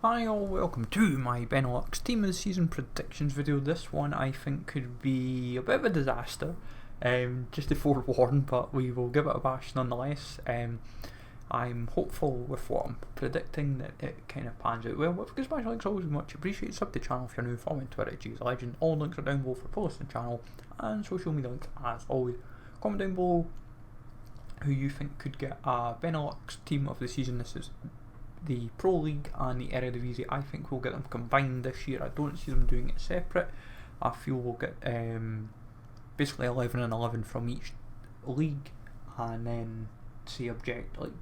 Hi all, welcome to my Benelux Team of the Season Predictions video. This one I think could be a bit of a disaster, just to forewarn, but we will give it a bash nonetheless. I'm hopeful with what I'm predicting that it kind of pans out well. But because my links always much appreciated, sub the channel if you're new, follow me on Twitter @GSLegend. All links are down below for posts on the channel and social media links as always. Comment down below who you think could get a Benelux Team of the Season. This is the Pro League and the Eredivisie. I think we'll get them combined this year. I don't see them doing it separate. I feel we'll get basically 11 and 11 from each league, and then say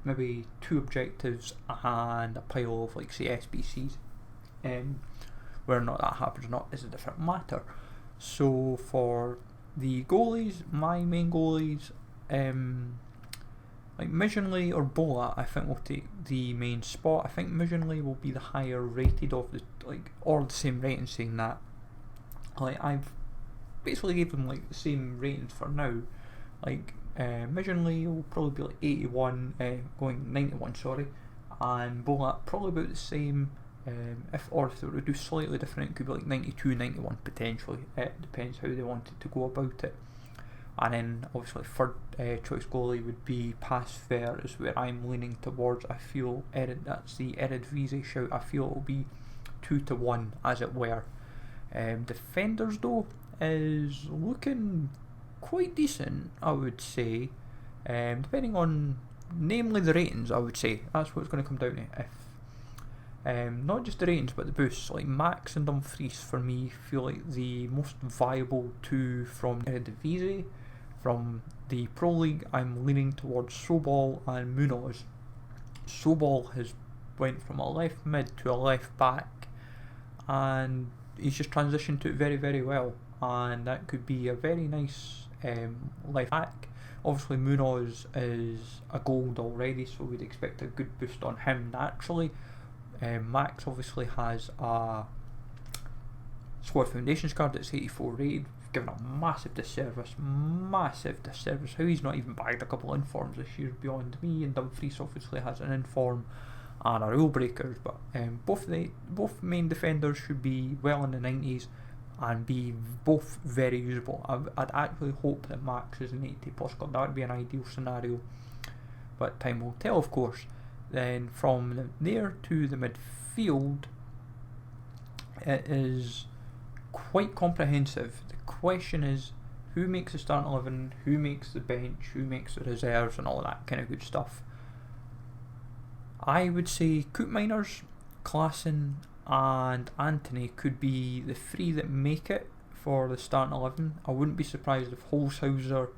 maybe 2 objectives and a pile of say SBCs. Whether or not that happens or not is a different matter. So for the goalies, my main goalies, Mijanly or Bola, I think will take the main spot. I think Mijanly will be the higher rated of the or the same rating. Saying that, I've basically gave them the same ratings for now. Mijanly will probably be 81, going 91, sorry, and Bola probably about the same. If they were to do slightly different, it could be 92, 91 potentially. It depends how they wanted to go about it. And then obviously third choice goalie would be Pasver, is where I'm leaning towards. I feel that's the Eredivisie shout. I feel it will be 2-1 as it were. Defenders though is looking quite decent, I would say. Depending on namely the ratings, I would say that's what it's going to come down to. If not just the ratings but the boosts, Max and Dumfries for me feel like the most viable two from Eredivisie. From the Pro League, I'm leaning towards Sobol and Munoz. Sobol has went from a left mid to a left back, and he's just transitioned to it very, very well, and that could be a very nice left back. Obviously Munoz is a gold already, so we'd expect a good boost on him naturally. Max obviously has a Squad Foundations card that's 84 rated, given a massive disservice. How he's not even bagged a couple of informs this year is beyond me, and Dumfries obviously has an inform and a rule breakers, but both main defenders should be well in the 90s and be both very usable. I'd actually hope that Max is an 80 plus card. That would be an ideal scenario, but time will tell, of course. Then from there to the midfield, it is quite comprehensive. The question is, who makes the starting 11, who makes the bench, who makes the reserves, and all that kind of good stuff. I would say Koopmeiners, Klaassen and Antony could be the 3 that make it for the starting 11. I wouldn't be surprised if Holzhauser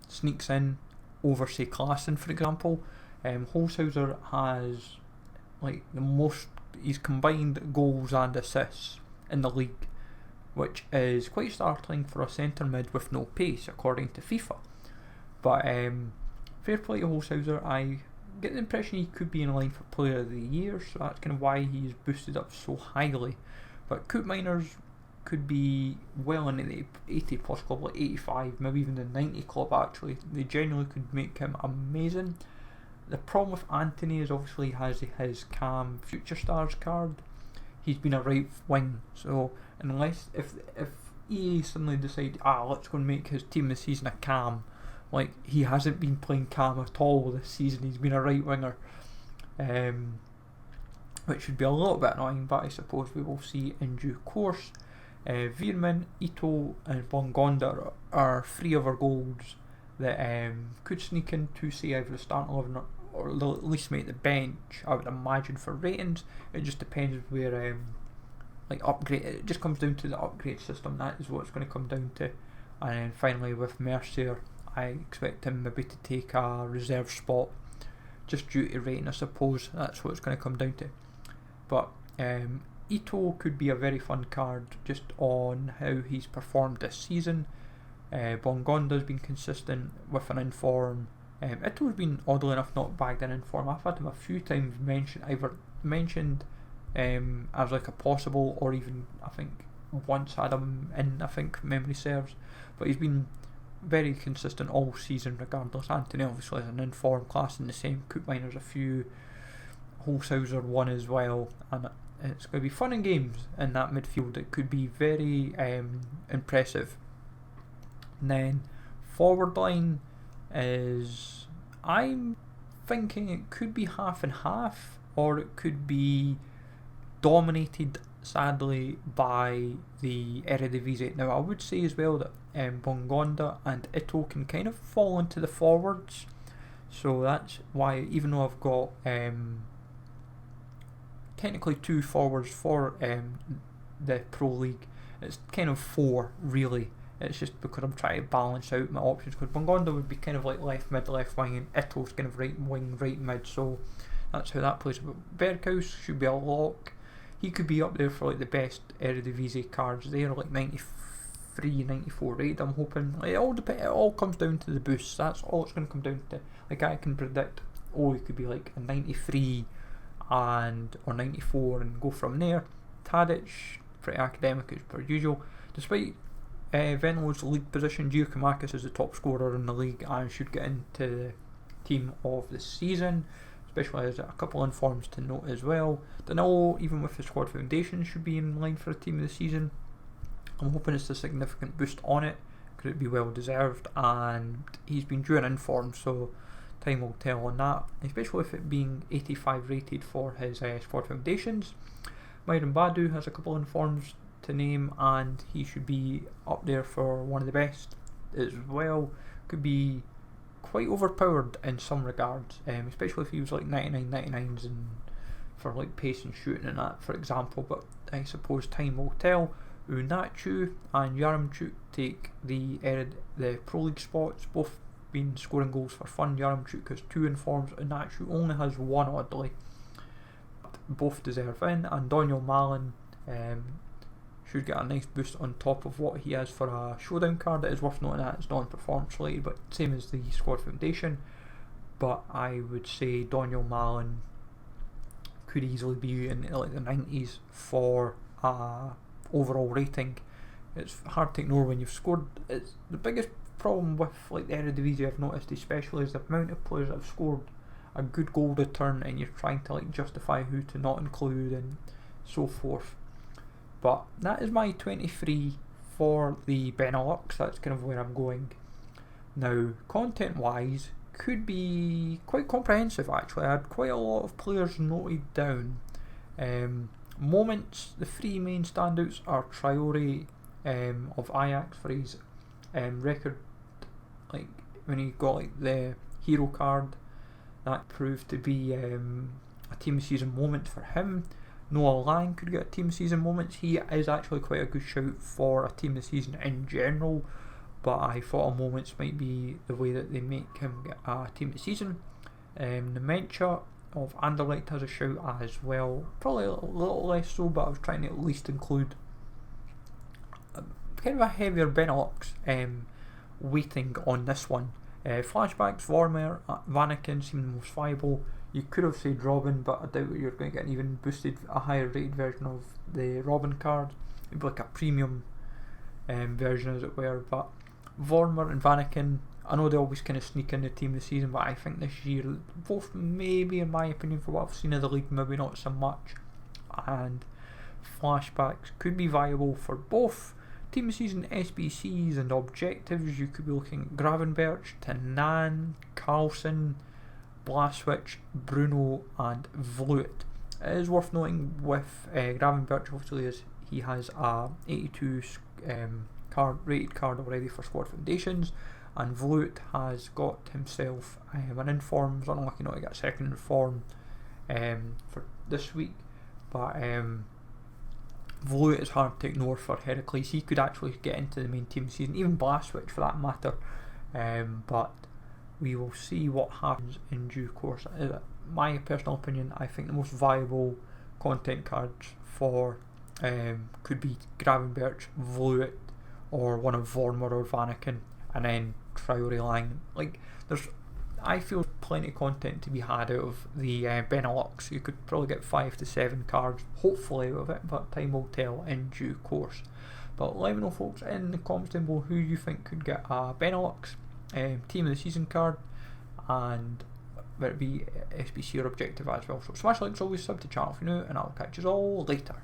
sneaks in over say Klaassen, for example. Holzhauser has the most, he's combined goals and assists in the league, which is quite startling for a centre mid with no pace according to FIFA. But fair play to Holzhauser. I get the impression he could be in line for player of the year, so that's kind of why he's boosted up so highly. But Koopmeiners could be well into the 80 plus club, 85, maybe even the 90 club actually. They genuinely could make him amazing. The problem with Antony is obviously he has his CAM Future Stars card. He's been a right wing, so unless if EA suddenly decide let's go and make his team this season a CAM, he hasn't been playing CAM at all this season. He's been a right winger, which would be a little bit annoying, but I suppose we will see in due course. Veerman, Ito and Bongonda are 3 of our goals that could sneak into say either the starting 11 or at least make the bench, I would imagine, for ratings. It just depends where upgrade. It just comes down to the upgrade system. That is what it's going to come down to. And then finally with Mercier, I expect him maybe to take a reserve spot just due to rating, I suppose. That's what it's going to come down to. But Ito could be a very fun card just on how he's performed this season. Bongonda's been consistent with an inform. Ito's been oddly enough not bagged an inform. I've had him a few times mentioned as a possible, or even I think once had him in, I think memory serves, but he's been very consistent all season regardless. Antony obviously has an inform, Klaassen the same, Koopmeiners a few Holzhauser one as well, and it's going to be fun and games in that midfield. It could be very impressive. And then forward line is, I'm thinking it could be half and half, or it could be dominated sadly by the Eredivisie. Now I would say as well that Bongonda and Ito can kind of fall into the forwards, so that's why, even though I've got technically 2 forwards for the Pro League, it's kind of 4 really. It's just because I'm trying to balance out my options, because Bongonda would be kind of like left mid, left wing, and Ito's kind of right wing, right mid, so that's how that plays. But Berghuis should be a lock. He could be up there for like the best Eredivisie cards. They're like 93, 94 rated, I'm hoping. It all comes down to the boosts. That's all it's going to come down to. Like, I can predict, it could be like a 93 or 94 and go from there. Tadic, pretty academic as per usual. Despite Venlo's league position, Giacomakis is the top scorer in the league and should get into the team of the season, especially as a couple of informs to note as well. Danilo, even with the squad foundation, should be in line for a team of the season. I'm hoping it's a significant boost on it, because it'd be well deserved, and he's been due an inform, so time will tell on that, especially with it being 85 rated for his squad foundations. Myron Boadu has a couple of informs to name, and he should be up there for one of the best as well. Could be quite overpowered in some regards, especially if he was like 99/99s and for like pace and shooting and that, for example, but I suppose time will tell. Unachu and Yaramchuk take the Pro League spots, both been scoring goals for fun. Yaramchuk has 2 informs, Unachu only has 1 oddly, but both deserve in, and Daniel Malen should get a nice boost on top of what he has for a showdown card. It is worth noting that it's non-performance related, but same as the squad foundation, but I would say Daniel Malen could easily be in like the 90s for overall rating. It's hard to ignore when you've scored. It's the biggest problem with like the Eredivisie I've noticed, especially, is the amount of players that have scored a good goal return, and you're trying to like justify who to not include and so forth. But that is my 23 for the Benelux. That's kind of where I'm going. Now, content wise, could be quite comprehensive actually. I had quite a lot of players noted down. Moments, the 3 main standouts are Traore of Ajax for his record, like when he got like the hero card. That proved to be a team of season moment for him. Noah Lang could get a team of season moments. He is actually quite a good shout for a team of season in general, but I thought a moments might be the way that they make him get a team of season. Nemencha of Anderlecht has a shout as well, probably a little less so, but I was trying to at least include kind of a heavier Benelux weighting on this one. Flashbacks, Vormer, Vanaken seem the most viable. You could have said Robin, but I doubt you're going to get an even boosted, a higher rated version of the Robin card. It'd be like a premium version, as it were. But Vormer and Vanaken, I know they always kind of sneak in the team of the season, but I think this year, both maybe in my opinion, for what I've seen of the league, maybe not so much. And Flashbacks could be viable for both team of season SBCs and objectives. You could be looking at Gravenberch, Tanan, Carlson, Blaswich, Bruno and Vluet. It is worth noting with Gravenberch, obviously, as he has a 82 rated card already for squad foundations, and Vluet has got himself an inform. He's unlucky not to get a second inform for this week, but Vluet is hard to ignore for Heracles. He could actually get into the main team season, even Blaswich for that matter, but we will see what happens in due course. My personal opinion, I think the most viable content cards for could be Gravenberch, Vluet, or one of Vormer or Vanaken, and then Traore Lang. Like, I feel plenty of content to be had out of the Benelux. You could probably get 5 to 7 cards, hopefully, out of it, but time will tell in due course. But let me know, folks, in the comments down below who you think could get a Benelux team of the season card, and whether it be SBC or objective as well. So smash likes always, sub to channel if you're new, and I'll catch you all later.